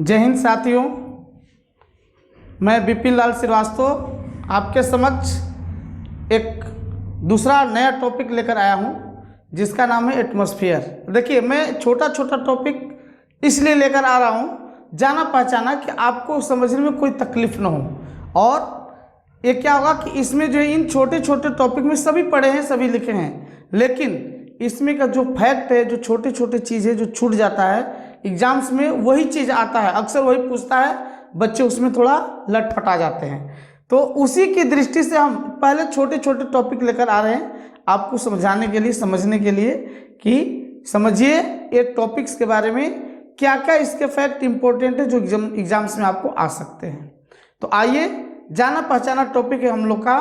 जय हिंद साथियों, मैं विपिन लाल श्रीवास्तव आपके समक्ष एक दूसरा नया टॉपिक लेकर आया हूं जिसका नाम है एटमॉस्फेयर। देखिए, मैं छोटा छोटा टॉपिक इसलिए लेकर आ रहा हूं जाना पहचाना कि आपको समझने में कोई तकलीफ ना हो। और ये क्या होगा कि इसमें जो है इन छोटे छोटे टॉपिक में सभी पढ़े हैं, सभी लिखे हैं, लेकिन इसमें का जो फैक्ट है, जो छोटे छोटे चीज़ें जो छूट जाता है एग्जाम्स में, वही चीज़ आता है, अक्सर वही पूछता है, बच्चे उसमें थोड़ा लटपटा जाते हैं। तो उसी की दृष्टि से हम पहले छोटे छोटे टॉपिक लेकर आ रहे हैं आपको समझाने के लिए, समझने के लिए कि समझिए ये टॉपिक्स के बारे में क्या क्या इसके फैक्ट इंपॉर्टेंट है जो एग्जाम्स में आपको आ सकते हैं। तो आइए, जाना पहचाना टॉपिक है हम लोग का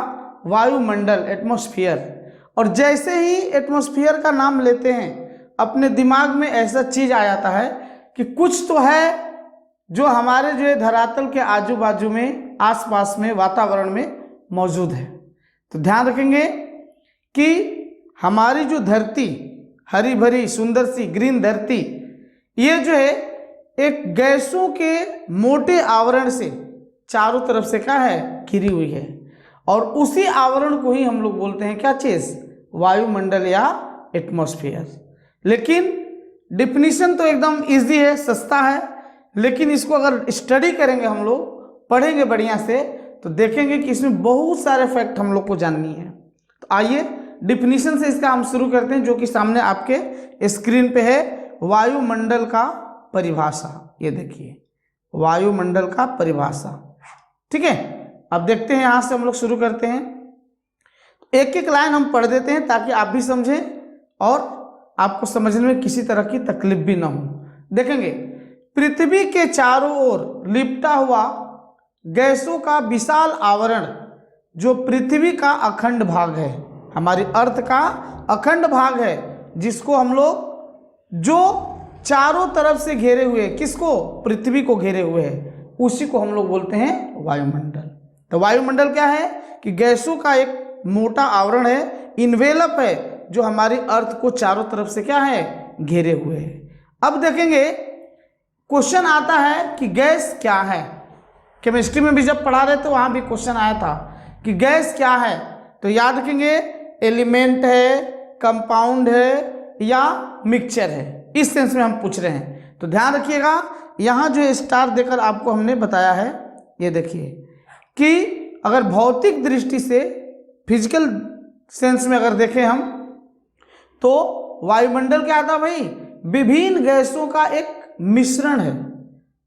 वायुमंडल, एटमॉस्फेयर। और जैसे ही एटमॉस्फेयर का नाम लेते हैं अपने दिमाग में ऐसा चीज़ आ जाता है कि कुछ तो है जो हमारे जो है धरातल के आजू बाजू में, आसपास में, वातावरण में मौजूद है। तो ध्यान रखेंगे कि हमारी जो धरती, हरी भरी सुंदर सी ग्रीन धरती, ये जो है एक गैसों के मोटे आवरण से चारों तरफ से क्या है, घिरी हुई है। और उसी आवरण को ही हम लोग बोलते हैं क्या चीज़, वायुमंडल या एटमॉस्फेयर। लेकिन डिफिनीशन तो एकदम इजी है, सस्ता है, लेकिन इसको अगर स्टडी करेंगे, हम लोग पढ़ेंगे बढ़िया से, तो देखेंगे कि इसमें बहुत सारे फैक्ट हम लोग को जाननी है। तो आइए डिफिनीशन से इसका हम शुरू करते हैं, जो कि सामने आपके स्क्रीन पे है। वायुमंडल का परिभाषा, ये देखिए, वायुमंडल का परिभाषा, ठीक है। अब देखते हैं, यहाँ से हम लोग शुरू करते हैं। एक एक लाइन हम पढ़ देते हैं ताकि आप भी समझें और आपको समझने में किसी तरह की तकलीफ भी ना हो। देखेंगे, पृथ्वी के चारों ओर लिपटा हुआ गैसों का विशाल आवरण जो पृथ्वी का अखंड भाग है, हमारी अर्थ का अखंड भाग है, जिसको हम लोग जो चारों तरफ से घेरे हुए, किसको, पृथ्वी को घेरे हुए है, उसी को हम लोग बोलते हैं वायुमंडल। तो वायुमंडल क्या है कि गैसों का एक मोटा आवरण है, इन्वेलप है, जो हमारी अर्थ को चारों तरफ से क्या है, घेरे हुए है। अब देखेंगे, क्वेश्चन आता है कि गैस क्या है। केमिस्ट्री में भी जब पढ़ा रहे तो वहाँ भी क्वेश्चन आया था कि गैस क्या है। तो याद रखेंगे, एलिमेंट है, कंपाउंड है या मिक्सचर है, इस सेंस में हम पूछ रहे हैं। तो ध्यान रखिएगा, यहाँ जो स्टार देकर आपको हमने बताया है, ये देखिए कि अगर भौतिक दृष्टि से, फिजिकल सेंस में अगर देखें हम, तो वायुमंडल क्या था भाई, विभिन्न गैसों का एक मिश्रण है।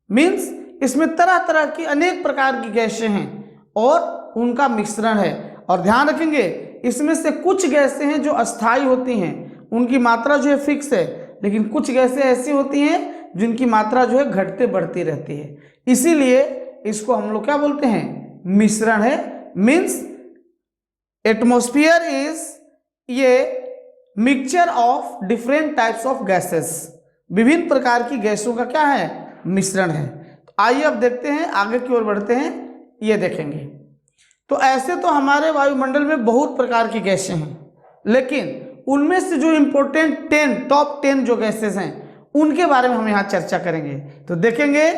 मीन्स इसमें तरह तरह की अनेक प्रकार की गैसें हैं और उनका मिश्रण है। और ध्यान रखेंगे, इसमें से कुछ गैसें हैं जो अस्थायी होती हैं, उनकी मात्रा जो है फिक्स है, लेकिन कुछ गैसें ऐसी होती हैं जिनकी मात्रा जो है घटते बढ़ती रहती है। इसीलिए इसको हम लोग क्या बोलते हैं, मिश्रण है। मीन्स एटमॉस्फेयर इज ये mixture of different types of gases, विभिन्न प्रकार की गैसों का क्या है, मिश्रण है। तो आइए अब देखते हैं, आगे की ओर बढ़ते हैं, ये देखेंगे। तो ऐसे तो हमारे वायुमंडल में बहुत प्रकार की गैसें हैं, लेकिन उनमें से जो इम्पोर्टेंट 10, टॉप 10 जो गैसेस हैं, उनके बारे में हम यहाँ चर्चा करेंगे। तो देखेंगे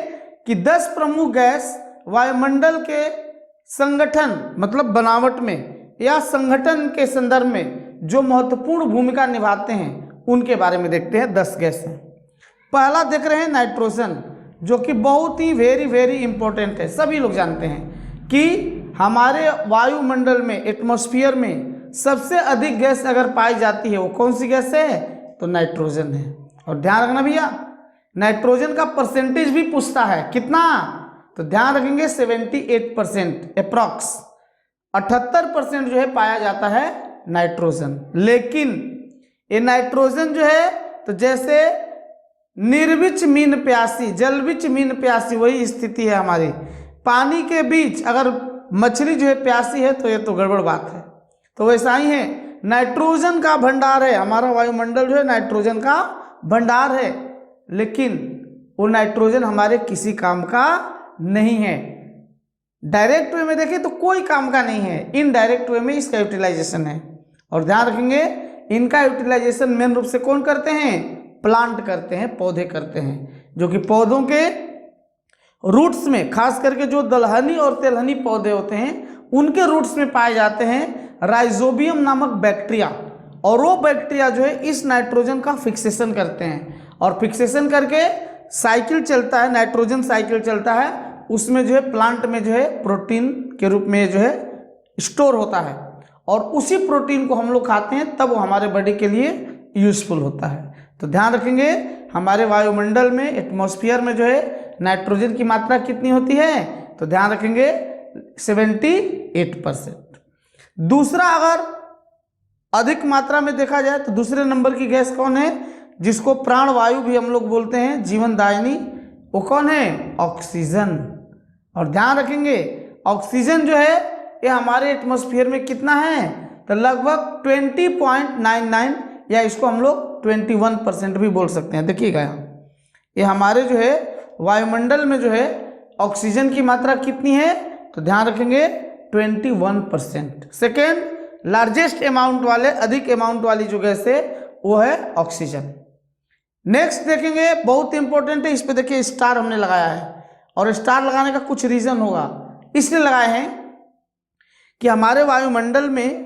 कि 10 प्रमुख गैस वायुमंडल के संगठन, मतलब बनावट में या संगठन के संदर्भ में जो महत्वपूर्ण भूमिका निभाते हैं, उनके बारे में देखते हैं। 10 गैस हैं। पहला देख रहे हैं नाइट्रोजन, जो कि बहुत ही वेरी वेरी इंपॉर्टेंट है। सभी लोग जानते हैं कि हमारे वायुमंडल में, एटमॉस्फेयर में सबसे अधिक गैस अगर पाई जाती है, वो कौन सी गैस है, तो नाइट्रोजन है। और ध्यान रखना भैया, नाइट्रोजन का परसेंटेज भी पूछता है, कितना, तो ध्यान रखेंगे 78% अप्रॉक्स, 78% जो है पाया जाता है नाइट्रोजन। लेकिन ये नाइट्रोजन जो है, तो जैसे निर्विच मीन प्यासी, जलविच मीन प्यासी, वही स्थिति है हमारी। पानी के बीच अगर मछली जो है प्यासी है तो ये तो गड़बड़ बात है। तो वैसा ही है, नाइट्रोजन का भंडार है हमारा वायुमंडल, जो है नाइट्रोजन का भंडार है, लेकिन वो नाइट्रोजन हमारे किसी काम का नहीं है। डायरेक्ट वे में देखें तो कोई काम का नहीं है, इनडायरेक्ट वे में इसका यूटिलाइजेशन है। और ध्यान रखेंगे, इनका यूटिलाइजेशन मेन रूप से कौन करते हैं, प्लांट करते हैं, पौधे करते हैं, जो कि पौधों के रूट्स में, खास करके जो दलहनी और तेलहनी पौधे होते हैं उनके रूट्स में पाए जाते हैं राइजोबियम नामक बैक्टीरिया। और वो बैक्टीरिया जो है इस नाइट्रोजन का फिक्सेशन करते हैं, और फिक्सेशन करके साइकिल चलता है, नाइट्रोजन साइकिल चलता है, उसमें जो है प्लांट में जो है प्रोटीन के रूप में जो है स्टोर होता है, और उसी प्रोटीन को हम लोग खाते हैं, तब वो हमारे बॉडी के लिए यूजफुल होता है। तो ध्यान रखेंगे हमारे वायुमंडल में, एटमॉस्फेयर में जो है नाइट्रोजन की मात्रा कितनी होती है, तो ध्यान रखेंगे 78%। दूसरा, अगर अधिक मात्रा में देखा जाए तो दूसरे नंबर की गैस कौन है, जिसको प्राणवायु भी हम लोग बोलते हैं, जीवनदायिनी, वो कौन है, ऑक्सीजन। और ध्यान रखेंगे ऑक्सीजन जो है ये हमारे एटमॉस्फेयर में कितना है, तो लगभग 20.99, या इसको हम लोग 21% भी बोल सकते हैं। देखिएगा यहाँ, ये हमारे जो है वायुमंडल में जो है ऑक्सीजन की मात्रा कितनी है, तो ध्यान रखेंगे 21%। सेकेंड लार्जेस्ट अमाउंट वाले, अधिक अमाउंट वाली जो गैस है वो है ऑक्सीजन। नेक्स्ट देखेंगे, बहुत इंपॉर्टेंट है, इस पे देखिए स्टार हमने लगाया है, और स्टार लगाने का कुछ रीजन होगा, इसलिए लगाए हैं कि हमारे वायुमंडल में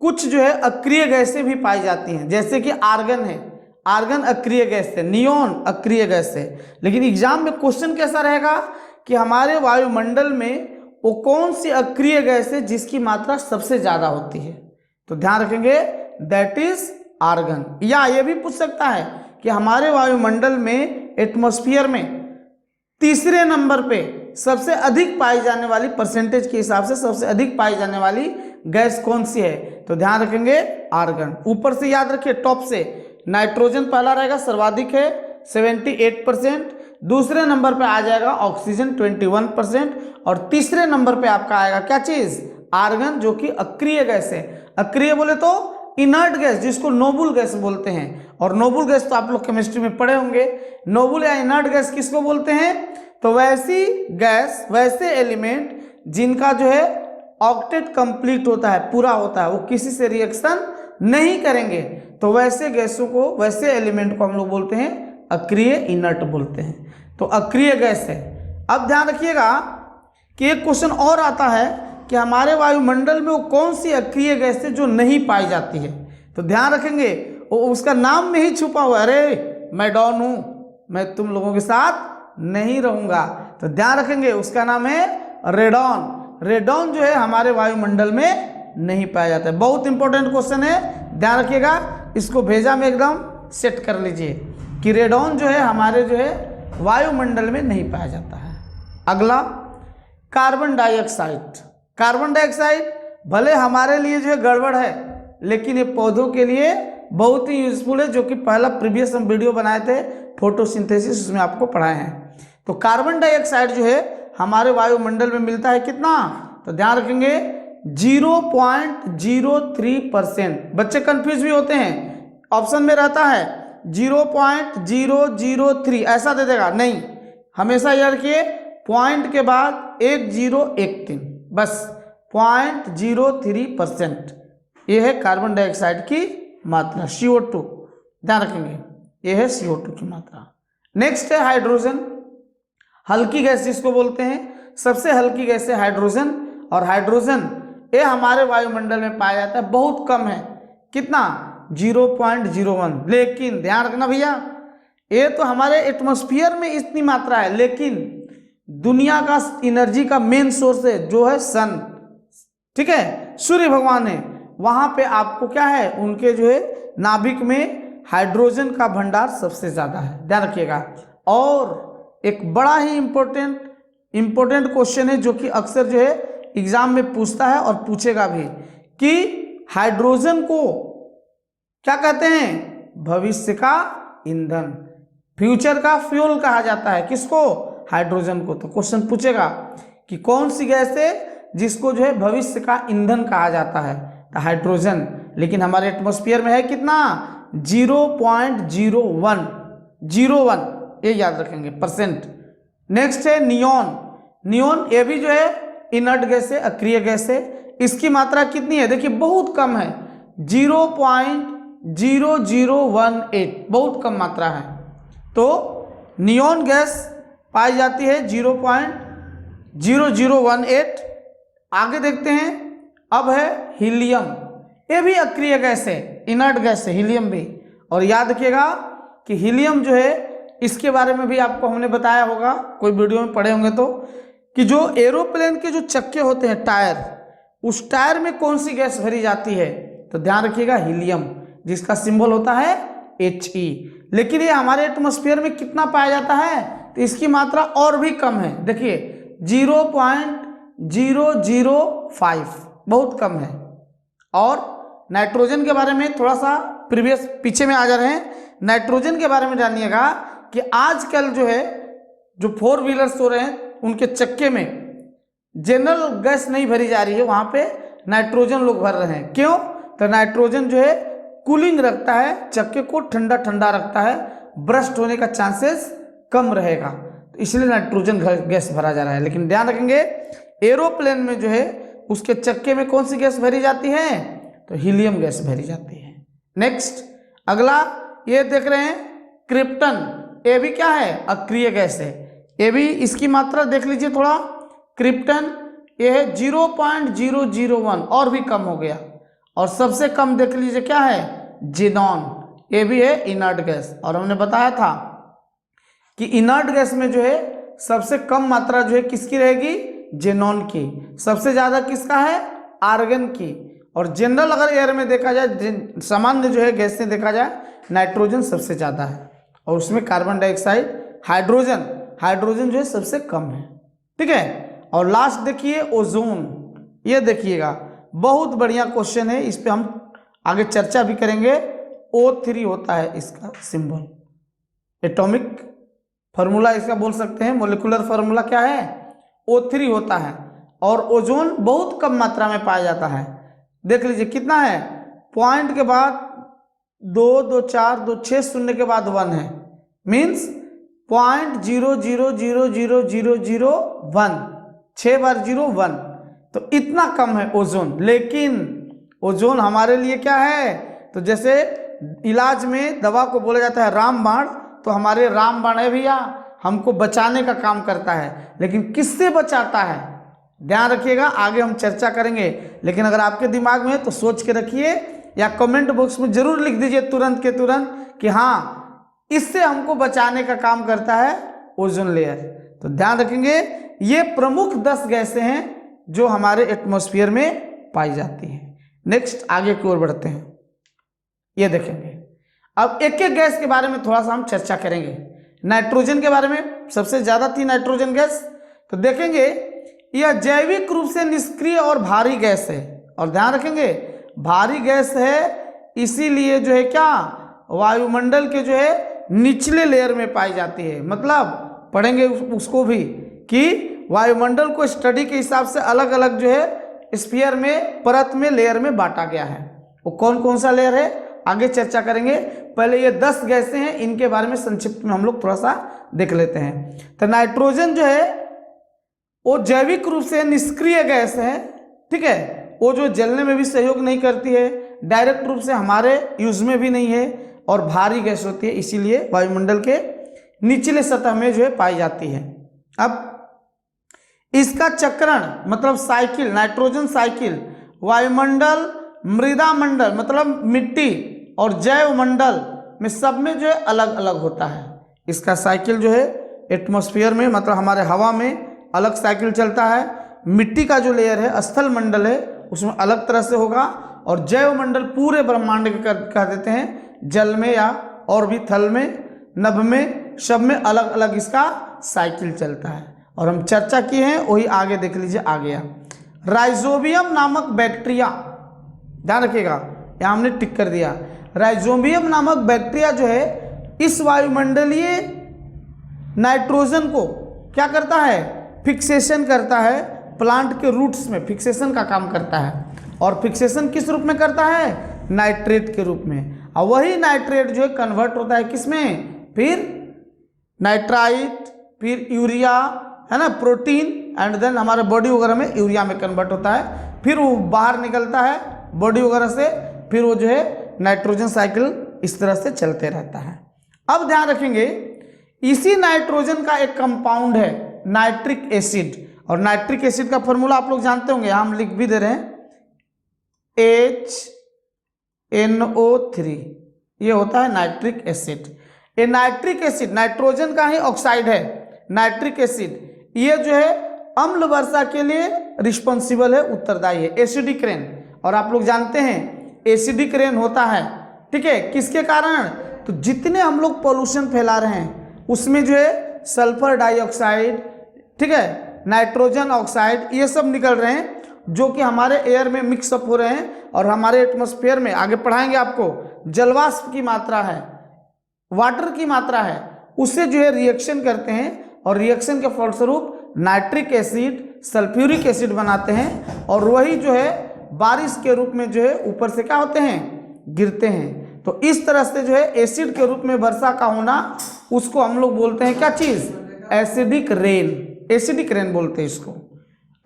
कुछ जो है अक्रिय गैसें भी पाई जाती हैं, जैसे कि आर्गन है, आर्गन अक्रिय गैस है, नियोन अक्रिय गैस है। लेकिन एग्जाम में क्वेश्चन कैसा रहेगा कि हमारे वायुमंडल में वो कौन सी अक्रिय गैस है जिसकी मात्रा सबसे ज्यादा होती है, तो ध्यान रखेंगे दैट इज आर्गन। या ये भी पूछ सकता है कि हमारे वायुमंडल में, एटमॉस्फेयर में तीसरे नंबर पे सबसे अधिक पाई जाने वाली, परसेंटेज के हिसाब से सबसे अधिक पाई जाने वाली गैस कौन सी है, तो ध्यान रखेंगे आर्गन। ऊपर से याद रखिए, टॉप से नाइट्रोजन पहला रहेगा, सर्वाधिक है 78%, दूसरे नंबर पे आ जाएगा ऑक्सीजन 21%, और तीसरे नंबर पे आपका आएगा क्या चीज, आर्गन, जो कि अक्रिय गैस है। अक्रिय बोले तो इनर्ट गैस, जिसको नोबल गैस बोलते हैं, और नोबल गैस तो आप लोग केमिस्ट्री में पढ़े होंगे। नोबल या इनर्ट गैस किसको बोलते हैं, तो वैसी गैस, वैसे एलिमेंट जिनका जो है ऑक्टेट कंप्लीट होता है, पूरा होता है, वो किसी से रिएक्शन नहीं करेंगे, तो वैसे गैसों को, वैसे एलिमेंट को हम लोग बोलते हैं अक्रिय, इनर्ट बोलते हैं। तो अक्रिय गैस है। अब ध्यान रखिएगा कि एक क्वेश्चन और आता है कि हमारे वायुमंडल में वो कौन सी अक्रिय गैस है जो नहीं पाई जाती है, तो ध्यान रखेंगे वो उसका नाम में ही छुपा हुआ है, अरे मैं डॉन हूं, मैं तुम लोगों के साथ नहीं रहूंगा, तो ध्यान रखेंगे उसका नाम है रेडॉन। रेडॉन जो है हमारे वायुमंडल में नहीं पाया जाता है। बहुत इंपॉर्टेंट क्वेश्चन है, ध्यान रखिएगा, इसको भेजा में एकदम सेट कर लीजिए कि रेडॉन जो है हमारे जो है वायुमंडल में नहीं पाया जाता है। अगला, कार्बन डाइऑक्साइड। कार्बन डाइऑक्साइड भले हमारे लिए जो है गड़बड़ है, लेकिन ये पौधों के लिए बहुत ही यूजफुल है, जो कि पहला प्रीवियस हम वीडियो बनाए थे फोटोसिंथेसिस, उसमें आपको पढ़ाए हैं। तो कार्बन डाइऑक्साइड जो है हमारे वायुमंडल में मिलता है कितना, तो ध्यान रखेंगे 0.03%। बच्चे कंफ्यूज भी होते हैं, ऑप्शन में रहता है 0.003, ऐसा दे देगा, नहीं, हमेशा याद रखिए पॉइंट के बाद 1013, बस 0.03%, ये है कार्बन डाइऑक्साइड की मात्रा, CO2, ध्यान रखेंगे ये है CO2 की मात्रा। नेक्स्ट है हाइड्रोजन, हल्की गैस जिसको बोलते हैं, सबसे हल्की गैस है हाइड्रोजन, और हाइड्रोजन ये हमारे वायुमंडल में पाया जाता है, बहुत कम है, कितना 0.01। लेकिन ध्यान रखना भैया, ये तो हमारे एटमॉस्फेयर में इतनी मात्रा है, लेकिन दुनिया का एनर्जी का मेन सोर्स है जो है सन, ठीक है, सूर्य भगवान है, वहां पे आपको क्या है, उनके जो है नाभिक में हाइड्रोजन का भंडार सबसे ज्यादा है, ध्यान रखिएगा। और एक बड़ा ही इंपॉर्टेंट क्वेश्चन है जो कि अक्सर जो है एग्जाम में पूछता है और पूछेगा भी, कि हाइड्रोजन को क्या कहते हैं, भविष्य का ईंधन, फ्यूचर का फ्यूल कहा जाता है, किसको, हाइड्रोजन को। तो क्वेश्चन पूछेगा कि कौन सी गैस है जिसको जो है भविष्य का ईंधन कहा जाता है, तो हाइड्रोजन। लेकिन हमारे एटमॉस्फेयर में है कितना, 0.01, ये याद रखेंगे परसेंट। नेक्स्ट है नियोन। नियोन ये भी जो है इनर्ट गैस है, अक्रिय गैस है, इसकी मात्रा कितनी है, देखिए बहुत कम है, 0.0018, बहुत कम मात्रा है। तो नियोन गैस पाई जाती है 0.0018। आगे देखते हैं, अब है हीलियम। ये भी अक्रिय गैस है, इनर्ट गैस है हीलियम भी। और याद रखिएगा कि हीलियम जो है, इसके बारे में भी आपको हमने बताया होगा, कोई वीडियो में पढ़े होंगे तो, कि जो एरोप्लेन के जो चक्के होते हैं टायर, उस टायर में कौन सी गैस भरी जाती है, तो ध्यान रखिएगा हीलियम, जिसका सिंबल होता है He। लेकिन ये हमारे एटमॉस्फेयर में कितना पाया जाता है, तो इसकी मात्रा और भी कम है। देखिए 0.005, बहुत कम है। और नाइट्रोजन के बारे में थोड़ा सा पीछे में आ जा रहे हैं। नाइट्रोजन के बारे में जानिएगा कि आजकल जो है, जो 4 व्हीलर्स हो रहे हैं, उनके चक्के में जनरल गैस नहीं भरी जा रही है, वहां पे नाइट्रोजन लोग भर रहे हैं। क्यों? तो नाइट्रोजन जो है कूलिंग रखता है, चक्के को ठंडा ठंडा रखता है, ब्रस्ट होने का चांसेस कम रहेगा, तो इसलिए नाइट्रोजन गैस भरा जा रहा है। लेकिन ध्यान रखेंगे, एरोप्लेन में जो है उसके चक्के में कौन सी गैस भरी जाती है, तो हीलियम गैस भरी जाती है। नेक्स्ट, अगला ये देख रहे हैं क्रिप्टन। ये भी क्या है, अक्रिय गैस है। ये भी, इसकी मात्रा देख लीजिए थोड़ा। क्रिप्टन ये है 0.001, और भी कम हो गया। और सबसे कम देख लीजिए क्या है, जेनॉन। ये भी है इनर्ट गैस। और हमने बताया था कि इनर्ट गैस में जो है सबसे कम मात्रा जो है किसकी रहेगी, जेनॉन की। सबसे ज्यादा किसका है, आर्गन की। और जनरल अगर एयर में देखा जाए, सामान्य जो है गैस से देखा जाए, नाइट्रोजन सबसे ज्यादा है, और उसमें कार्बन डाइऑक्साइड, हाइड्रोजन जो है सबसे कम है। ठीक है। और लास्ट देखिए ओजोन। ये देखिएगा, बहुत बढ़िया क्वेश्चन है, इस पे हम आगे चर्चा भी करेंगे। O3 होता है इसका सिंबल, एटॉमिक फार्मूला इसका बोल सकते हैं, मोलिकुलर फार्मूला क्या है, O3 होता है। और ओजोन बहुत कम मात्रा में पाया जाता है। देख लीजिए कितना है, पॉइंट के बाद 2, 2, 4, 2, 6 शून्य के बाद 1 है, मीन्स 0.000001, 6 बार 0 1, तो इतना कम है ओजोन। लेकिन ओजोन हमारे लिए क्या है, तो जैसे इलाज में दवा को बोला जाता है रामबाण, तो हमारे रामबाण है भैया, हमको बचाने का काम करता है। लेकिन किससे बचाता है, ध्यान रखिएगा, आगे हम चर्चा करेंगे। लेकिन अगर आपके दिमाग में है तो सोच के रखिए, या कमेंट बॉक्स में जरूर लिख दीजिए तुरंत के तुरंत कि हाँ, इससे हमको बचाने का काम करता है ओजोन लेयर। तो ध्यान रखेंगे, ये प्रमुख 10 गैसें हैं जो हमारे एटमॉस्फेयर में पाई जाती हैं। नेक्स्ट, आगे की ओर बढ़ते हैं। ये देखेंगे, अब एक एक गैस के बारे में थोड़ा सा हम चर्चा करेंगे। नाइट्रोजन के बारे में सबसे ज्यादा थी नाइट्रोजन गैस, तो देखेंगे यह जैविक रूप से निष्क्रिय और भारी गैस है। और ध्यान रखेंगे, भारी गैस है, इसीलिए जो है क्या, वायुमंडल के जो है निचले लेयर में पाई जाती है। मतलब पढ़ेंगे उसको भी कि वायुमंडल को स्टडी के हिसाब से अलग अलग जो है स्फीयर में, परत में, लेयर में बांटा गया है। वो कौन कौन सा लेयर है आगे चर्चा करेंगे। पहले ये 10 गैसें हैं, इनके बारे में संक्षिप्त में हम लोग थोड़ा सा देख लेते हैं। तो नाइट्रोजन जो है वो जैविक रूप से निष्क्रिय गैस है। ठीक है, वो जो जलने में भी सहयोग नहीं करती है, डायरेक्ट रूप से हमारे यूज में भी नहीं है, और भारी गैस होती है, इसीलिए वायुमंडल के निचले सतह में जो है पाई जाती है। अब इसका चक्रण मतलब साइकिल, नाइट्रोजन साइकिल, वायुमंडल, मृदा मंडल मतलब मिट्टी, और जैव मंडल में सब में जो है अलग अलग होता है। इसका साइकिल जो है एटमॉस्फेयर में, मतलब हमारे हवा में अलग साइकिल चलता है। मिट्टी का जो लेयर है, स्थल मंडल है, उसमें अलग तरह से होगा। और जैव मंडल पूरे ब्रह्मांड के कह देते हैं, जल में या और भी थल में, नभ में, सब में अलग अलग इसका साइकिल चलता है। और हम चर्चा किए हैं, वही आगे देख लीजिए, आ गया राइजोबियम नामक बैक्टीरिया। ध्यान रखिएगा, यहाँ हमने टिक कर दिया। राइजोबियम नामक बैक्टीरिया जो है इस वायुमंडलीय नाइट्रोजन को क्या करता है, फिक्सेशन करता है। प्लांट के रूट्स में फिक्सेशन का काम करता है। और फिक्सेशन किस रूप में करता है, नाइट्रेट के रूप में। और वही नाइट्रेट जो है कन्वर्ट होता है किसमें, फिर नाइट्राइट, फिर यूरिया, है ना, प्रोटीन, एंड देन हमारे बॉडी वगैरह में यूरिया में कन्वर्ट होता है। फिर वो बाहर निकलता है बॉडी वगैरह से, फिर वो जो है नाइट्रोजन साइकिल इस तरह से चलते रहता है। अब ध्यान रखेंगे, इसी नाइट्रोजन का एक कंपाउंड है नाइट्रिक एसिड, और नाइट्रिक एसिड का फॉर्मूला आप लोग जानते होंगे, हम लिख भी दे रहे हैं, HNO3, ये होता है नाइट्रिक एसिड। ये नाइट्रिक एसिड नाइट्रोजन का ही ऑक्साइड है नाइट्रिक एसिड, ये जो है अम्ल वर्षा के लिए रिस्पॉन्सिबल है, उत्तरदायी है, एसिडिक रेन। और आप लोग जानते हैं एसिडिक रेन होता है, ठीक है, किसके कारण? तो जितने हम लोग पॉल्यूशन फैला रहे हैं उसमें जो है सल्फर डाइऑक्साइड, ठीक है, नाइट्रोजन ऑक्साइड, ये सब निकल रहे हैं जो कि हमारे एयर में मिक्सअप हो रहे हैं और हमारे एटमॉस्फेयर में, आगे पढ़ाएंगे आपको, जलवाष्प की मात्रा है, वाटर की मात्रा है, उससे जो है रिएक्शन करते हैं और रिएक्शन के फलस्वरूप नाइट्रिक एसिड सल्फ्यूरिक एसिड बनाते हैं और वही जो है बारिश के रूप में जो है ऊपर से क्या होते हैं, गिरते हैं। तो इस तरह से जो है एसिड के रूप में वर्षा का होना, उसको हम लोग बोलते हैं क्या चीज? एसिडिक रेन, एसिडिक रेन बोलते हैं इसको।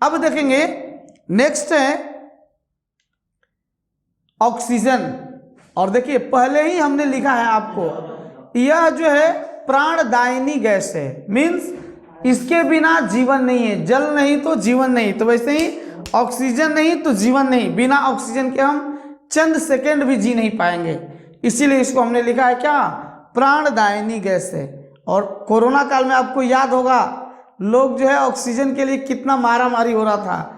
अब देखेंगे नेक्स्ट है ऑक्सीजन, और देखिए पहले ही हमने लिखा है आपको, यह जो है प्राणदायिनी गैस है, मीन्स इसके बिना जीवन नहीं है, जल नहीं तो जीवन नहीं, तो वैसे ही ऑक्सीजन नहीं तो जीवन नहीं, बिना ऑक्सीजन के हम चंद सेकंड भी जी नहीं पाएंगे, इसीलिए इसको हमने लिखा है क्या? प्राणदायिनी गैस है। और कोरोना काल में आपको याद होगा लोग जो है ऑक्सीजन के लिए कितना मारामारी हो रहा था,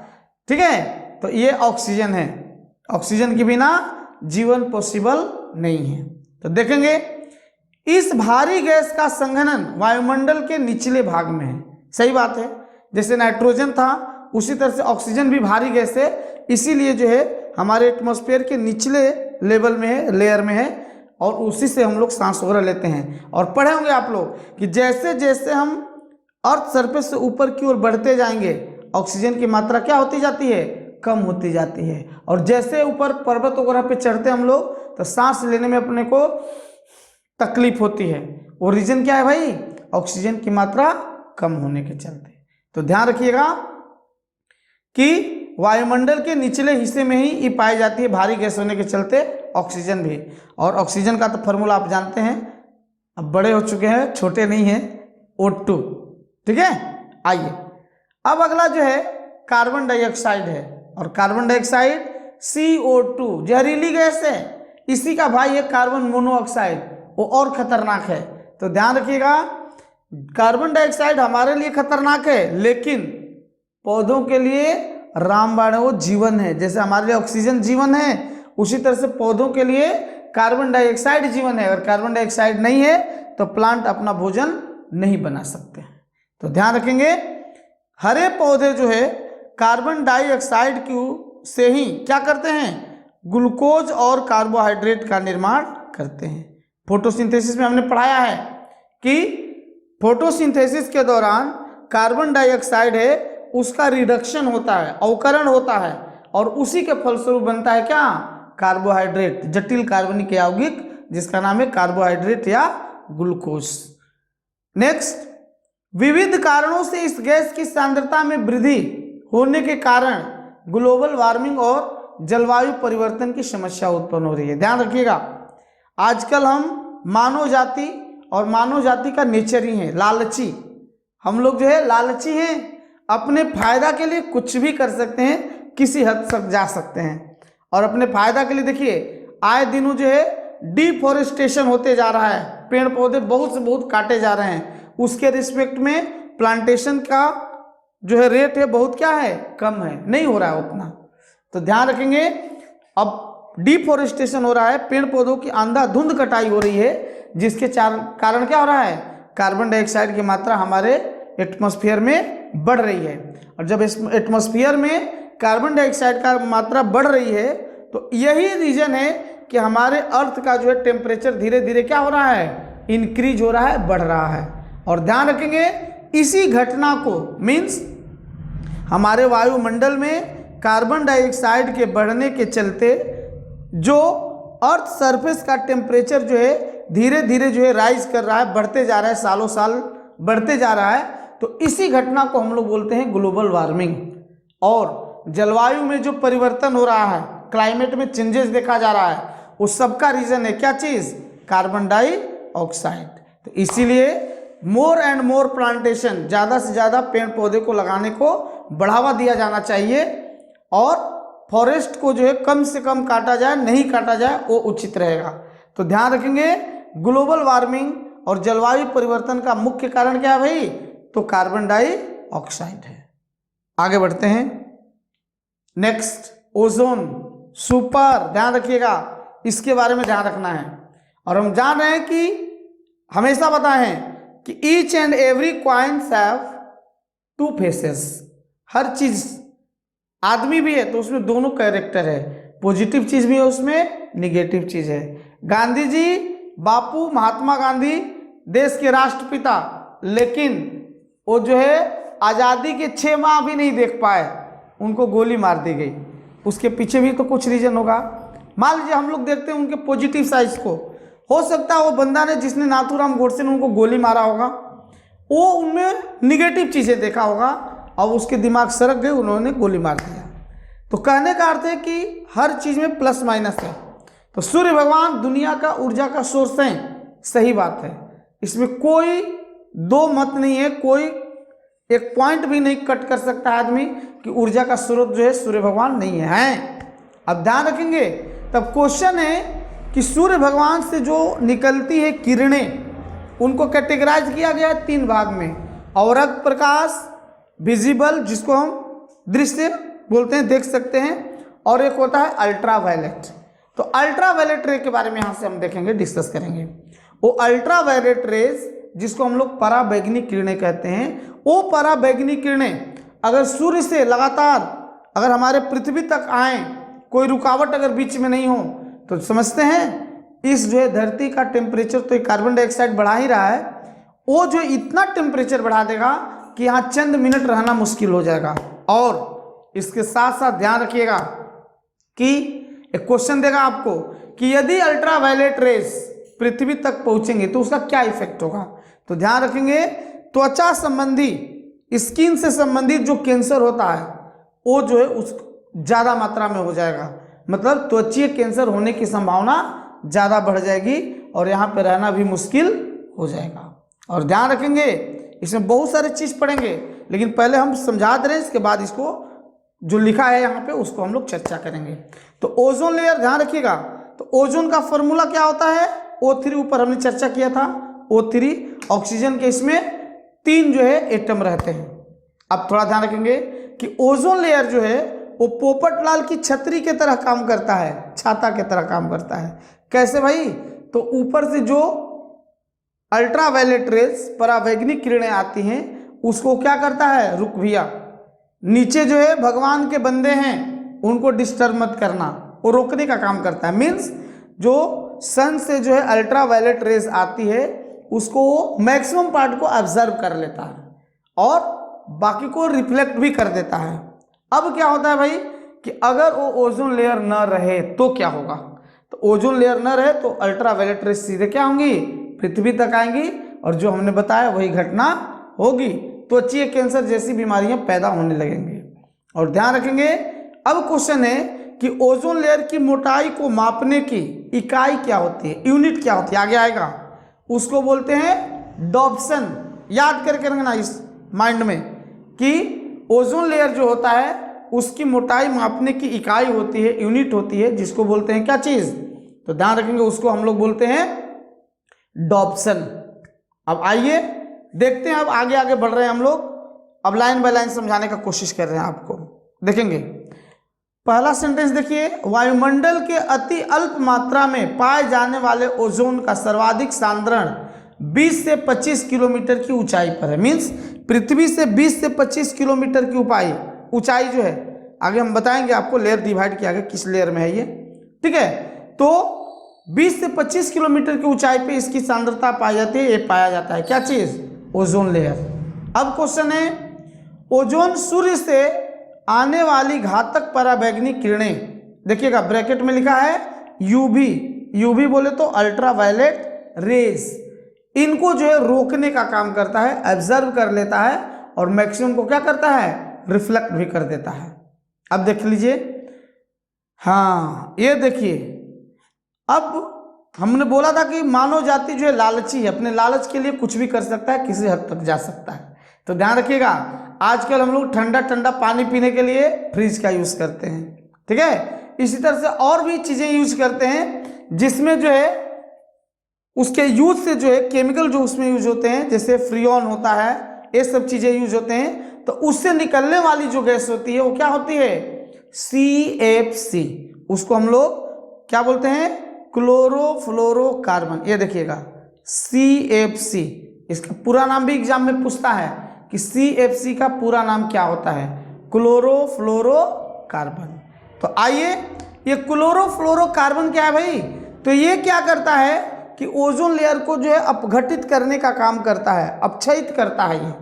ठीक है, तो ये ऑक्सीजन है, ऑक्सीजन के बिना जीवन पॉसिबल नहीं है। तो देखेंगे इस भारी गैस का संघनन वायुमंडल के निचले भाग में है, सही बात है, जैसे नाइट्रोजन था उसी तरह से ऑक्सीजन भी भारी गैस है, इसीलिए जो है हमारे एटमॉस्फेयर के निचले लेवल में है, लेयर में है, और उसी से हम लोग सांस वगैरह लेते हैं। और पढ़े होंगे आप लोग कि जैसे जैसे हम अर्थ सरफेस से ऊपर की ओर बढ़ते जाएंगे ऑक्सीजन की मात्रा क्या होती जाती है? कम होती जाती है, और जैसे ऊपर पर्वत वगैरह पे चढ़ते हम लोग तो सांस लेने में अपने को तकलीफ होती है। वो रीजन क्या है भाई? ऑक्सीजन की मात्रा कम होने के चलते। तो ध्यान रखिएगा कि वायुमंडल के निचले हिस्से में ही ये पाई जाती है भारी गैस होने के चलते ऑक्सीजन भी। और ऑक्सीजन का तो फॉर्मूला आप जानते हैं, अब बड़े हो चुके हैं, छोटे नहीं हैं, O2, ठीक है। आइए अब अगला जो है कार्बन डाइऑक्साइड है, और कार्बन डाइऑक्साइड CO2 जहरीली गैस है, इसी का भाई है कार्बन मोनोऑक्साइड, वो और खतरनाक है। तो ध्यान रखिएगा कार्बन डाइऑक्साइड हमारे लिए खतरनाक है, लेकिन पौधों के लिए रामबाण है, वो जीवन है। जैसे हमारे लिए ऑक्सीजन जीवन है, उसी तरह से पौधों के लिए कार्बन डाइऑक्साइड जीवन है। अगर कार्बन डाइऑक्साइड नहीं है तो प्लांट अपना भोजन नहीं बना सकते। तो ध्यान रखेंगे हरे पौधे जो है कार्बन डाइऑक्साइड से ही क्या करते हैं? ग्लूकोज और कार्बोहाइड्रेट का निर्माण करते हैं। फोटोसिंथेसिस में हमने पढ़ाया है कि फोटोसिंथेसिस के दौरान कार्बन डाइऑक्साइड है उसका रिडक्शन होता है, अवकरण होता है, और उसी के फलस्वरूप बनता है क्या? कार्बोहाइड्रेट, जटिल कार्बनिक यौगिक, जिसका नाम है कार्बोहाइड्रेट या ग्लूकोज। नेक्स्ट, विविध कारणों से इस गैस की सांद्रता में वृद्धि होने के कारण ग्लोबल वार्मिंग और जलवायु परिवर्तन की समस्या उत्पन्न हो रही है। ध्यान रखिएगा आजकल हम मानव जाति, और मानव जाति का नेचर ही है लालची, हम लोग जो है लालची हैं, अपने फायदा के लिए कुछ भी कर सकते हैं, किसी हद तक जा सकते हैं। और अपने फायदा के लिए देखिए आए दिनों जो है डिफॉरेस्टेशन होते जा रहा है, पेड़ पौधे बहुत से बहुत काटे जा रहे हैं, उसके रिस्पेक्ट में प्लांटेशन का जो है रेट है बहुत क्या है? कम है, नहीं हो रहा है उतना। तो ध्यान रखेंगे अब डिफॉरेस्टेशन हो रहा है, पेड़ पौधों की अंधाधुंध कटाई हो रही है, जिसके कारण क्या हो रहा है? कार्बन डाइऑक्साइड की मात्रा हमारे एटमॉस्फेयर में बढ़ रही है। और जब एटमॉस्फेयर में कार्बन डाइऑक्साइड का मात्रा बढ़ रही है तो यही रीजन है कि हमारे अर्थ का जो है टेम्परेचर धीरे धीरे क्या हो रहा है? इंक्रीज हो रहा है, बढ़ रहा है। और ध्यान रखेंगे इसी घटना को मीन्स हमारे वायुमंडल में कार्बन डाइऑक्साइड के बढ़ने के चलते जो अर्थ सरफेस का टेम्परेचर जो है धीरे धीरे जो है राइज कर रहा है, बढ़ते जा रहा है, सालों साल बढ़ते जा रहा है। तो इसी घटना को हम लोग बोलते हैं ग्लोबल वार्मिंग। और जलवायु में जो परिवर्तन हो रहा है, क्लाइमेट में चेंजेस देखा जा रहा है, उस सब का रीजन है क्या चीज़? Carbon dioxide. तो इसीलिए मोर एंड मोर प्लांटेशन, ज़्यादा से ज़्यादा पेड़ पौधे को लगाने को बढ़ावा दिया जाना चाहिए और फॉरेस्ट को जो है कम से कम काटा जाए, नहीं काटा जाए वो उचित रहेगा। तो ध्यान रखेंगे ग्लोबल वार्मिंग और जलवायु परिवर्तन का मुख्य कारण क्या है भाई? तो कार्बन डाइऑक्साइड है। आगे बढ़ते हैं। नेक्स्ट ओजोन, सुपर, ध्यान रखिएगा, इसके बारे में ध्यान रखना है। और हम जान रहे हैं कि हमेशा बताए हैं कि each and every coins have two faces. हर चीज, आदमी भी है तो उसमें दोनों कैरेक्टर है, पॉजिटिव चीज भी है उसमें, निगेटिव चीज है। गांधी जी, बापू महात्मा गांधी देश के राष्ट्रपिता, लेकिन वो जो है आज़ादी के 6 माह भी नहीं देख पाए, उनको गोली मार दी गई। उसके पीछे भी तो कुछ रीजन होगा। मान लीजिए हम लोग देखते हैं उनके पॉजिटिव साइड को, हो सकता है वो बंदा ने जिसने नाथूराम गोडसे ने उनको गोली मारा होगा, वो उनमें निगेटिव चीज़ें देखा होगा और उसके दिमाग सरक गए, उन्होंने गोली मार दिया। तो कहने का अर्थ है कि हर चीज़ में प्लस माइनस है। तो सूर्य भगवान दुनिया का ऊर्जा का सोर्स है, सही बात है, इसमें कोई दो मत नहीं है, कोई एक पॉइंट भी नहीं कट कर सकता आदमी कि ऊर्जा का स्रोत जो है सूर्य भगवान नहीं है। अब ध्यान रखेंगे, तब क्वेश्चन है कि सूर्य भगवान से जो निकलती है किरणें, उनको कैटेगराइज किया गया है 3 भाग में। अवरक्त प्रकाश, विजिबल जिसको हम दृश्य बोलते हैं, देख सकते हैं, और एक होता है अल्ट्रा वायलेट। तो अल्ट्रा वायलेट रे के बारे में यहाँ से हम देखेंगे, डिस्कस करेंगे। वो अल्ट्रा वायलेट रेज जिसको हम लोग पराबैंगनी किरणें कहते हैं, वो पराबैंगनी किरणें अगर सूर्य से लगातार अगर हमारे पृथ्वी तक आए, कोई रुकावट अगर बीच में नहीं हो, तो समझते हैं इस जो है धरती का टेम्परेचर, तो कार्बन डाइऑक्साइड बढ़ा ही रहा है, वो जो इतना टेम्परेचर बढ़ा देगा कि यहाँ चंद मिनट रहना मुश्किल हो जाएगा। और इसके साथ साथ ध्यान रखिएगा कि एक क्वेश्चन देगा आपको कि यदि अल्ट्रा वायलेट रेस पृथ्वी तक पहुंचेंगे तो उसका क्या इफेक्ट होगा। तो ध्यान रखेंगे, त्वचा संबंधी, स्किन से संबंधित जो कैंसर होता है वो जो है उस ज़्यादा मात्रा में हो जाएगा, मतलब त्वचीय कैंसर होने की संभावना ज़्यादा बढ़ जाएगी और यहाँ पे रहना भी मुश्किल हो जाएगा। और ध्यान रखेंगे इसमें बहुत सारे चीज़ पढ़ेंगे, लेकिन पहले हम समझा दे रहे हैं, इसके बाद इसको जो लिखा है यहाँ पे उसको हम लोग चर्चा करेंगे। तो ओजोन लेयर ध्यान रखिएगा, तो ओजोन का फॉर्मूला क्या होता है? O3 ऊपर हमने चर्चा किया था, O3 ऑक्सीजन के इसमें 3 जो है एटम रहते हैं। अब थोड़ा ध्यान रखेंगे कि ओजोन लेयर जो है वो पोपटलाल की छतरी के तरह काम करता है, छाता के तरह काम करता है। कैसे भाई? तो ऊपर से जो अल्ट्रा वायलेट रेज पराबैंगनी किरणें आती हैं उसको क्या करता है? रुक भैया, नीचे जो है भगवान के बंदे हैं उनको डिस्टर्ब मत करना, वो रोकने का काम करता है। मीन्स जो सन से जो है अल्ट्रा वायलेट रेज आती है उसको मैक्सिमम पार्ट को ऑब्जर्व कर लेता है और बाकी को रिफ्लेक्ट भी कर देता है। अब क्या होता है भाई कि अगर वो ओजोन लेयर न रहे तो क्या होगा? तो ओजोन लेयर न रहे तो अल्ट्रा वायलेट रेज सीधे क्या होंगी? पृथ्वी तक आएंगी और जो हमने बताया वही घटना होगी, त्वचीय कैंसर जैसी बीमारियां पैदा होने लगेंगी। और ध्यान रखेंगे, अब क्वेश्चन है कि ओजोन लेयर की मोटाई को मापने की इकाई क्या होती है, यूनिट क्या होती है? आगे आएगा, उसको बोलते हैं डॉप्सन। याद करके रखना इस माइंड में कि ओजोन लेयर जो होता है उसकी मोटाई मापने की इकाई होती है, यूनिट होती है, जिसको बोलते हैं क्या चीज? तो ध्यान रखेंगे उसको हम लोग बोलते हैं डॉप्सन। अब आइए देखते हैं, अब आगे आगे बढ़ रहे हैं हम लोग, अब लाइन बाय लाइन समझाने का कोशिश कर रहे हैं आपको। देखेंगे पहला सेंटेंस देखिए, वायुमंडल के अति अल्प मात्रा में पाए जाने वाले ओजोन का सर्वाधिक सांद्रण 20 से 25 किलोमीटर की ऊंचाई पर है। मीन्स पृथ्वी से 20 से 25 किलोमीटर की ऊंचाई जो है, आगे हम बताएंगे आपको लेयर डिवाइड किया गया किस लेयर में है ये, ठीक है। तो 20 से 25 किलोमीटर की ऊंचाई पे इसकी सांद्रता पाई जाती है, ये पाया जाता है क्या चीज? Ozone layer. अब क्वेश्चन है, ओजोन सूर्य से आने वाली घातक पराबैंगनी किरणें, देखिएगा ब्रैकेट में लिखा है यूवी, यूवी बोले तो अल्ट्रा वायलेट रेज, इनको जो है रोकने का काम करता है, ऑब्जर्व कर लेता है और मैक्सिमम को क्या करता है? रिफ्लेक्ट भी कर देता है। अब देख लीजिए, हाँ ये देखिए, अब हमने बोला था कि मानव जाति जो है लालची है, अपने लालच के लिए कुछ भी कर सकता है, किसी हद तक जा सकता है। तो ध्यान रखिएगा, आजकल हम लोग ठंडा ठंडा पानी पीने के लिए फ्रिज का यूज़ करते हैं, ठीक है। इसी तरह से और भी चीज़ें यूज करते हैं जिसमें जो है उसके यूज से जो है केमिकल जो उसमें यूज होते हैं, जैसे फ्रियोन होता है, ये सब चीज़ें यूज होते हैं। तो उससे निकलने वाली जो गैस होती है वो क्या होती है, CFC। उसको हम लोग क्या बोलते हैं, क्लोरोफ्लोरोकार्बन। ये देखिएगा CFC, इसका पूरा नाम भी एग्जाम में पूछता है कि CFC का पूरा नाम क्या होता है, क्लोरोफ्लोरोकार्बन। तो आइए, ये क्लोरोफ्लोरोकार्बन क्या है भाई, तो ये क्या करता है कि ओजोन लेयर को जो है अपघटित करने का काम करता है, अपक्षयित करता है। ये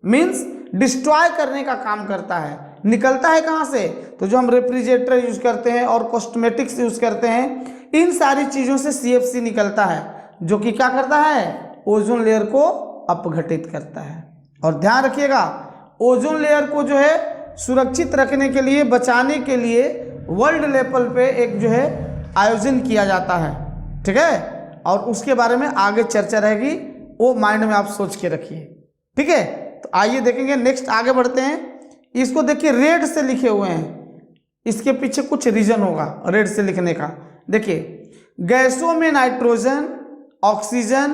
मीन्स डिस्ट्रॉय करने का काम करता है। निकलता है कहाँ से, तो जो हम रेफ्रिजरेटर यूज करते हैं और कॉस्मेटिक्स यूज करते हैं, इन सारी चीज़ों से CFC निकलता है, जो कि क्या करता है, ओजोन लेयर को अपघटित करता है। और ध्यान रखिएगा, ओजोन लेयर को जो है सुरक्षित रखने के लिए, बचाने के लिए वर्ल्ड लेवल पे एक जो है आयोजन किया जाता है, ठीक है। और उसके बारे में आगे चर्चा रहेगी, वो माइंड में आप सोच के रखिए, ठीक है। तो आइए देखेंगे, नेक्स्ट आगे बढ़ते हैं। इसको देखिए रेड से लिखे हुए हैं, इसके पीछे कुछ रीजन होगा रेड से लिखने का। देखिए, गैसों में नाइट्रोजन, ऑक्सीजन,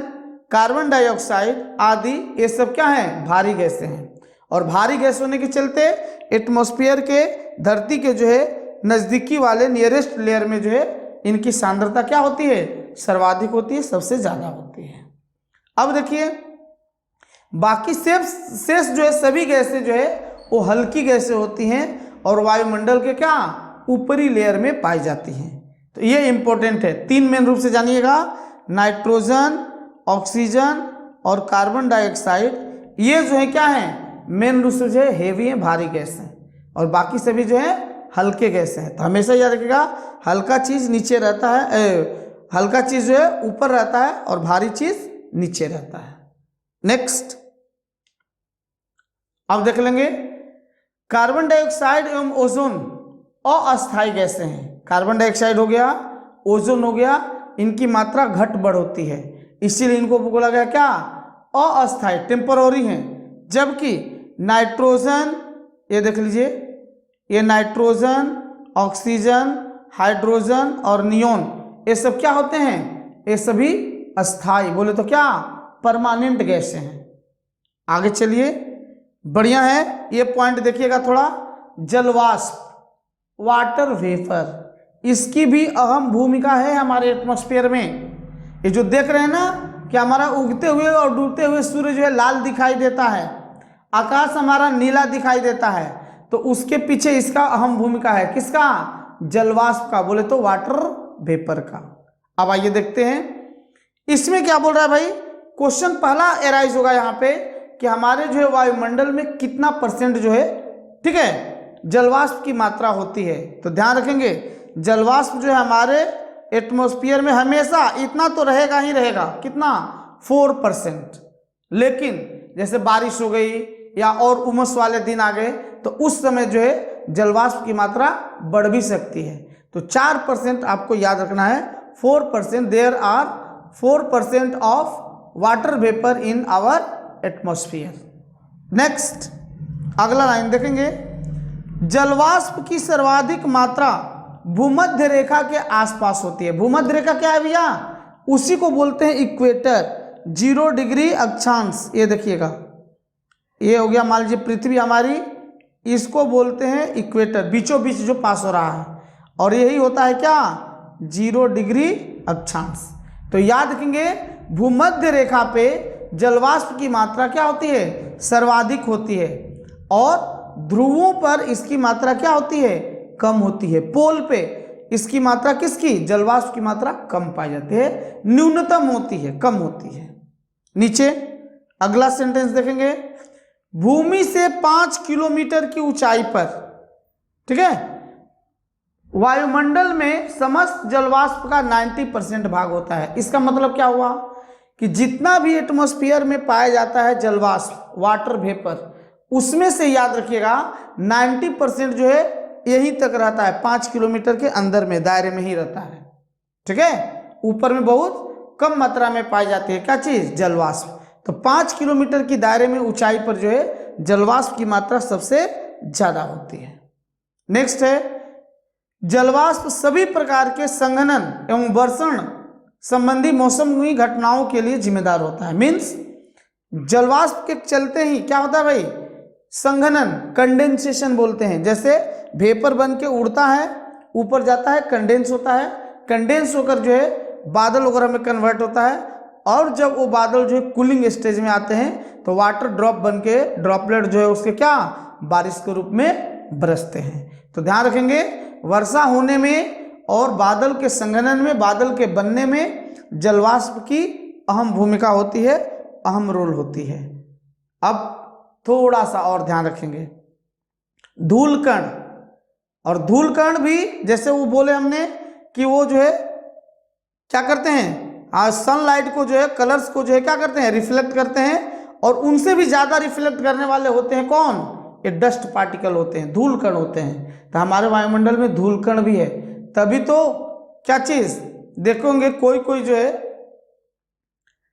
कार्बन डाइऑक्साइड आदि ये सब क्या है, भारी गैसें हैं। और भारी गैस होने के चलते एटमॉस्फेयर के, धरती के जो है नज़दीकी वाले नियरेस्ट लेयर में जो है इनकी सांद्रता क्या होती है, सर्वाधिक होती है, सबसे ज़्यादा होती है। अब देखिए, बाकी शेष जो है सभी गैसें जो है वो हल्की गैसें होती हैं और वायुमंडल के क्या, ऊपरी लेयर में पाई जाती हैं। तो ये इंपॉर्टेंट है, 3 मेन रूप से जानिएगा, नाइट्रोजन, ऑक्सीजन और कार्बन डाइऑक्साइड, ये जो है क्या है, मेन रूप से जो है हेवी है, भारी गैस है, और बाकी सभी जो है हल्के गैस हैं। तो हमेशा याद रखिएगा, हल्का चीज़ नीचे रहता है, हल्का चीज़ जो है ऊपर रहता है और भारी चीज़ नीचे रहता है। नेक्स्ट अब देख लेंगे, कार्बन डाइऑक्साइड एवं ओजोन अस्थायी गैसें हैं। कार्बन डाइऑक्साइड हो गया, ओजोन हो गया, इनकी मात्रा घट बढ़ होती है, इसीलिए इनको बोला गया क्या, अस्थायी, टेम्पररी हैं। जबकि नाइट्रोजन, ये देख लीजिए, ये नाइट्रोजन, ऑक्सीजन, हाइड्रोजन और नियोन, ये सब क्या होते हैं, ये सभी अस्थाई, बोले तो क्या, परमानेंट गैसें हैं। आगे चलिए, बढ़िया है, ये पॉइंट देखिएगा थोड़ा, जलवाष्प, वाटर वेपर, इसकी भी अहम भूमिका है हमारे एटमॉस्फेयर में। ये जो देख रहे हैं ना कि हमारा उगते हुए और डूबते हुए सूर्य जो है लाल दिखाई देता है, आकाश हमारा नीला दिखाई देता है, तो उसके पीछे इसका अहम भूमिका है, किसका, जलवाष्प का, बोले तो वाटर वेपर का। अब आइए देखते हैं इसमें क्या बोल रहा है भाई। क्वेश्चन पहला एराइज होगा यहाँ पे कि हमारे जो है वायुमंडल में कितना % जो है, ठीक है, जलवाष्प की मात्रा होती है। तो ध्यान रखेंगे, जलवाष्प जो है हमारे एटमॉस्फेयर में हमेशा इतना तो रहेगा ही रहेगा, कितना, 4%। लेकिन जैसे बारिश हो गई या और उमस वाले दिन आ गए तो उस समय जो है जलवाष्प की मात्रा बढ़ भी सकती है। तो 4% आपको याद रखना है, 4%, there are 4% of water vapour in our atmosphere. Next अगला लाइन देखेंगे, जलवाष्प की सर्वाधिक मात्रा भूमध्य रेखा के आसपास होती है। भूमध्य रेखा क्या है भैया, उसी को बोलते हैं इक्वेटर, 0 डिग्री अक्षांश। ये देखिएगा, ये हो गया मान लीजिए पृथ्वी हमारी, इसको बोलते हैं इक्वेटर, बीचों बीच जो पास हो रहा है, और यही होता है क्या, 0 डिग्री अक्षांश। तो याद रखेंगे, भूमध्य रेखा पे जलवाष्प की मात्रा क्या होती है, सर्वाधिक होती है, और ध्रुवों पर इसकी मात्रा क्या होती है, कम होती है। पोल पे इसकी मात्रा किसकी, जलवाष्प की मात्रा कम पाई जाती है, न्यूनतम होती है, कम होती है। नीचे अगला सेंटेंस देखेंगे, भूमि से 5 किलोमीटर की ऊंचाई पर, ठीक है, वायुमंडल में समस्त जलवाष्प का 90% भाग होता है। इसका मतलब क्या हुआ कि जितना भी एटमॉस्फेयर में पाया जाता है जलवाष्प, वाटर वेपर, उसमें से याद रखिएगा 90% जो है यहीं तक रहता है, 5 किलोमीटर के अंदर में, दायरे में ही रहता है, ठीक है। ऊपर में बहुत कम मात्रा में पाई जाती है क्या चीज, जलवाष्प। तो 5 किलोमीटर की दायरे में ऊंचाई पर जो है जलवाष्प की मात्रा सबसे ज्यादा होती है। नेक्स्ट है जलवाष्प सभी प्रकार के संघनन एवं वर्षण संबंधी मौसमी घटनाओं के लिए जिम्मेदार होता है। मीन्स जलवाष्प के चलते ही क्या होता है भाई, संघनन, कंडेंसेशन बोलते हैं। जैसे वेपर बन के उड़ता है, ऊपर जाता है, कंडेंस होता है, कंडेंस होकर जो है बादल वगैरह में कन्वर्ट होता है, और जब वो बादल जो है कूलिंग स्टेज में आते हैं तो वाटर ड्रॉप बन के ड्रॉपलेट जो है उसके क्या बारिश के रूप में बरसते हैं। तो ध्यान रखेंगे वर्षा होने में और बादल के संघनन में, बादल के बनने में जलवाष्प की अहम भूमिका होती है, अहम रोल होती है। अब थोड़ा सा और ध्यान रखेंगे धूलकण, और धूलकण भी जैसे वो बोले हमने कि वो जो है क्या करते हैं, सनलाइट को जो है, कलर्स को जो है क्या करते हैं, रिफ्लेक्ट करते हैं, और उनसे भी ज्यादा रिफ्लेक्ट करने वाले होते हैं कौन, ये डस्ट पार्टिकल होते हैं, धूलकण होते हैं। तो हमारे वायुमंडल में धूलकण भी है, तभी तो क्या चीज देखोगे कोई कोई जो है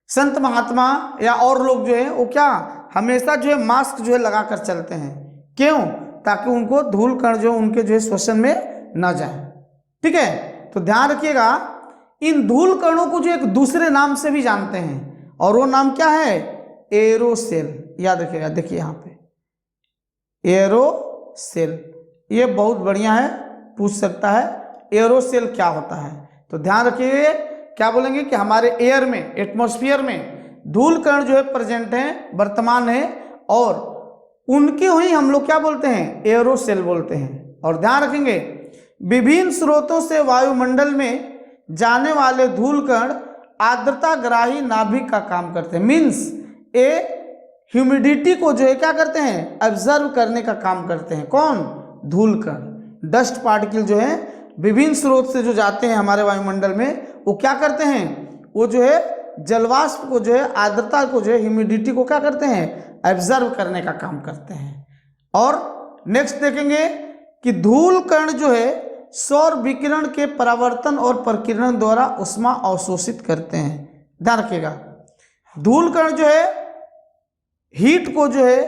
संत महात्मा या और लोग जो है वो क्या हमेशा जो है मास्क जो है लगा कर चलते हैं। क्यों, ताकि उनको धूलकण जो उनके जो है श्वसन में न जाए। ठीक है, तो ध्यान रखिएगा इन धूलकणों को जो एक दूसरे नाम से भी जानते हैं, और वो नाम क्या है, एरोसेल। याद रखिएगा, देखिए यहाँ पे एरोसेल, ये बहुत बढ़िया है, पूछ सकता है एरोसेल क्या होता है। तो ध्यान रखिए क्या बोलेंगे कि हमारे एयर में, एटमॉस्फेयर में धूलकण जो है प्रेजेंट है, वर्तमान है, और उनके ही हम लोग क्या बोलते हैं, एरोसेल बोलते हैं। और ध्यान रखेंगे विभिन्न स्रोतों से वायुमंडल में जाने वाले धूलकण आर्द्रताग्राही नाभिक का काम करते हैं। मीन्स ए ह्यूमिडिटी को जो है क्या करते हैं, ऑब्जर्व करने का काम करते हैं। कौन, धूलकण। डस्ट पार्टिकल जो है विभिन्न स्रोत से जो जाते हैं हमारे वायुमंडल में, वो क्या करते हैं, वो जो है जलवाष्प को जो है, आर्द्रता को जो है, ह्यूमिडिटी को क्या करते हैं, ऑब्जर्व करने का काम करते हैं। और नेक्स्ट देखेंगे कि धूलकण जो है सौर विकिरण के परावर्तन और प्रकीर्णन द्वारा ऊष्मा अवशोषित करते हैं। ध्यान रखिएगा धूलकण जो है हीट को जो है,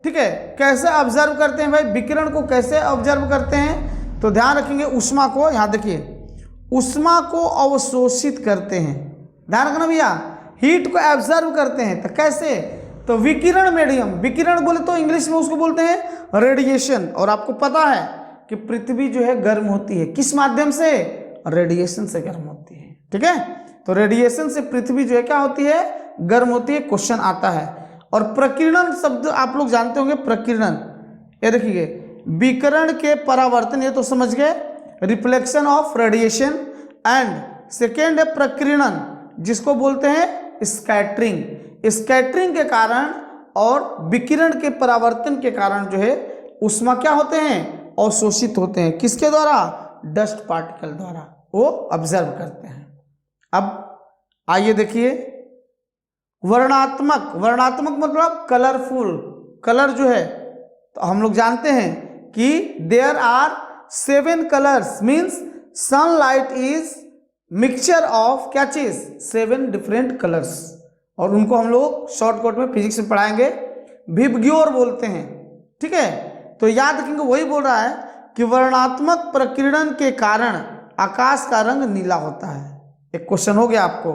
ठीक है, कैसे ऑब्जर्व करते हैं भाई, विकिरण को कैसे ऑब्जर्व करते हैं, तो ध्यान रखेंगे ऊष्मा को, यहाँ देखिए ऊष्मा को अवशोषित करते हैं। ध्यान रखना भैया, हीट को ऑब्जर्व करते हैं, तो कैसे, तो विकिरण मीडियम, विकिरण बोले तो इंग्लिश में उसको बोलते हैं रेडिएशन। और आपको पता है कि पृथ्वी जो है गर्म होती है, किस माध्यम से, रेडिएशन से गर्म होती है। ठीक है, तो रेडिएशन से पृथ्वी जो है क्या होती है, गर्म होती है, क्वेश्चन आता है। और प्रकीर्णन शब्द आप लोग जानते होंगे, प्रकीर्णन, ये देखिए विकिरण के परावर्तन, ये तो समझ गए, reflection of radiation, and second है प्रकीर्णन, जिसको बोलते हैं स्कैटरिंग। स्कैटरिंग के कारण और विकिरण के परावर्तन के कारण जो है ऊष्मा क्या होते हैं, अवशोषित होते हैं। किसके द्वारा, डस्ट पार्टिकल द्वारा, वो ऑब्जर्व करते हैं। अब आइए देखिए वर्णात्मक, वर्णात्मक मतलब कलरफुल, कलर जो है, तो हम लोग जानते हैं कि there are 7 colours, means sunlight is mixture of क्या चीज, 7 डिफरेंट कलर्स। और उनको हम लोग शॉर्टकट में फिजिक्स में पढ़ाएंगे, विबग्योर बोलते हैं। ठीक है, तो याद रखेंगे वही बोल रहा है कि वर्णात्मक प्रकीर्णन के कारण आकाश का रंग नीला होता है। एक क्वेश्चन हो गया आपको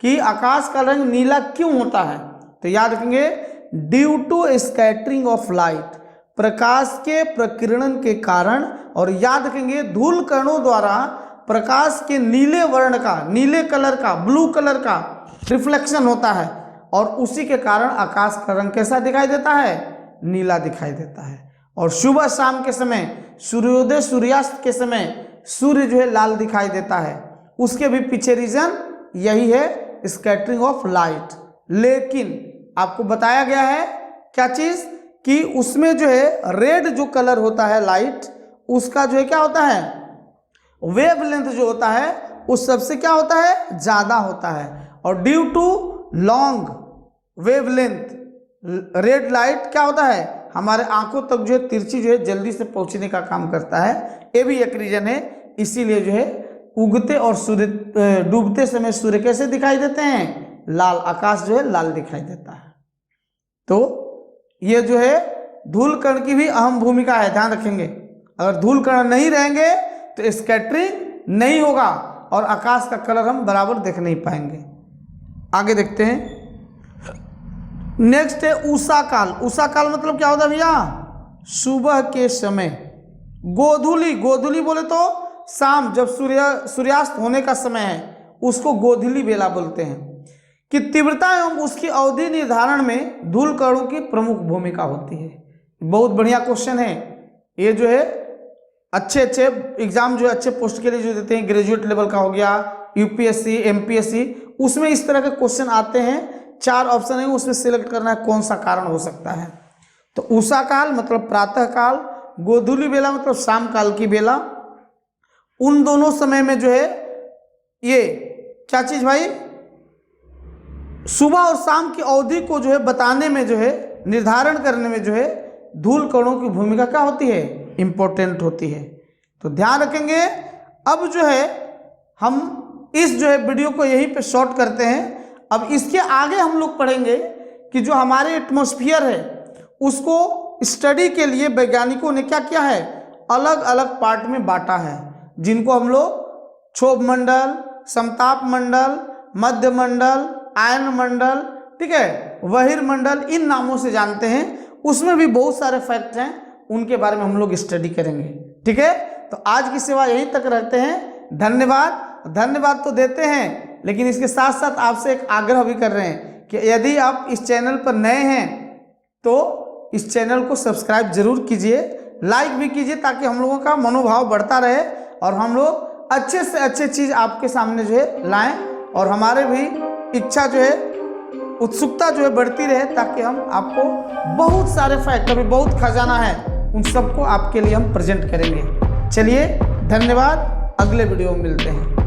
कि आकाश का रंग नीला क्यों होता है, तो याद रखेंगे due to scattering of light, प्रकाश के प्रकीर्णन के कारण। और याद रखेंगे धूल कणों द्वारा प्रकाश के नीले वर्ण का, नीले कलर का, ब्लू कलर का रिफ्लेक्शन होता है, और उसी के कारण आकाश का रंग कैसा दिखाई देता है, नीला दिखाई देता है। और सुबह शाम के समय, सूर्योदय सूर्यास्त के समय सूर्य जो है लाल दिखाई देता है, उसके भी पीछे रीजन यही है, स्कैटरिंग ऑफ लाइट। लेकिन आपको बताया गया है क्या चीज, कि उसमें जो है रेड जो कलर होता है लाइट, उसका जो है क्या होता है, वेवलेंथ जो होता है उस सबसे क्या होता है, ज्यादा होता है। और due to long wavelength red light क्या होता है, हमारे आंखों तक जो है तिरछी जो है जल्दी से पहुंचने का काम करता है। ये भी एक रीजन है, इसीलिए जो है उगते और सूर्य डूबते समय सूर्य कैसे दिखाई देते हैं? लाल। आकाश जो है लाल दिखाई देता है। तो ये जो है धूल कण की भी अहम भूमिका है, ध्यान रखेंगे। अगर धूल कण नहीं रहेंगे तो स्कैटरिंग नहीं होगा और आकाश का कलर हम बराबर देख नहीं पाएंगे। आगे देखते हैं। नेक्स्ट है उषा काल। उषा काल मतलब क्या होता है भैया? सुबह के समय। गोधूली, गोधूली बोले तो शाम, जब सूर्यास्त होने का समय है उसको गोधूली बेला बोलते हैं। कि तीव्रता एवं उसकी अवधि निर्धारण में धूल कणों की प्रमुख भूमिका होती है। बहुत बढ़िया क्वेश्चन है ये। जो है अच्छे एग्जाम जो है अच्छे पोस्ट के लिए जो देते हैं, ग्रेजुएट लेवल का हो गया, यूपीएससी, एमपीएससी, उसमें इस तरह के क्वेश्चन आते हैं। 4 ऑप्शन है, उसमें सिलेक्ट करना है कौन सा कारण हो सकता है। तो उषा काल मतलब प्रातः काल, गोधूली बेला मतलब शाम काल की बेला। उन दोनों समय में जो है ये क्या चीज भाई? सुबह और शाम की अवधि को जो है बताने में, जो है निर्धारण करने में जो है धूल कणों की भूमिका क्या होती है? इंपॉर्टेंट होती है। तो ध्यान रखेंगे। अब जो है हम इस जो है वीडियो को यहीं पे शॉर्ट करते हैं। अब इसके आगे हम लोग पढ़ेंगे कि जो हमारे एटमॉस्फेयर है उसको स्टडी के लिए वैज्ञानिकों ने क्या किया है? अलग अलग पार्ट में बांटा है, जिनको हम लोग क्षोभ मंडल, समताप मंडल, मध्य मंडल, आयन मंडल, ठीक है, बहिर्मंडल, इन नामों से जानते हैं। उसमें भी बहुत सारे फैक्ट हैं, उनके बारे में हम लोग स्टडी करेंगे। ठीक है, तो आज की सेवा यहीं तक रखते हैं। धन्यवाद। धन्यवाद तो देते हैं, लेकिन इसके साथ साथ आपसे एक आग्रह भी कर रहे हैं कि यदि आप इस चैनल पर नए हैं तो इस चैनल को सब्सक्राइब जरूर कीजिए, लाइक भी कीजिए, ताकि हम लोगों का मनोभाव बढ़ता रहे और हम लोग अच्छे से अच्छे चीज़ आपके सामने जो है लाएं, और हमारे भी इच्छा जो है, उत्सुकता जो है बढ़ती रहे, ताकि हम आपको बहुत सारे फैक्ट, अभी बहुत खजाना है, उन सबको आपके लिए हम प्रेजेंट करेंगे। चलिए, धन्यवाद। अगले वीडियो में मिलते हैं।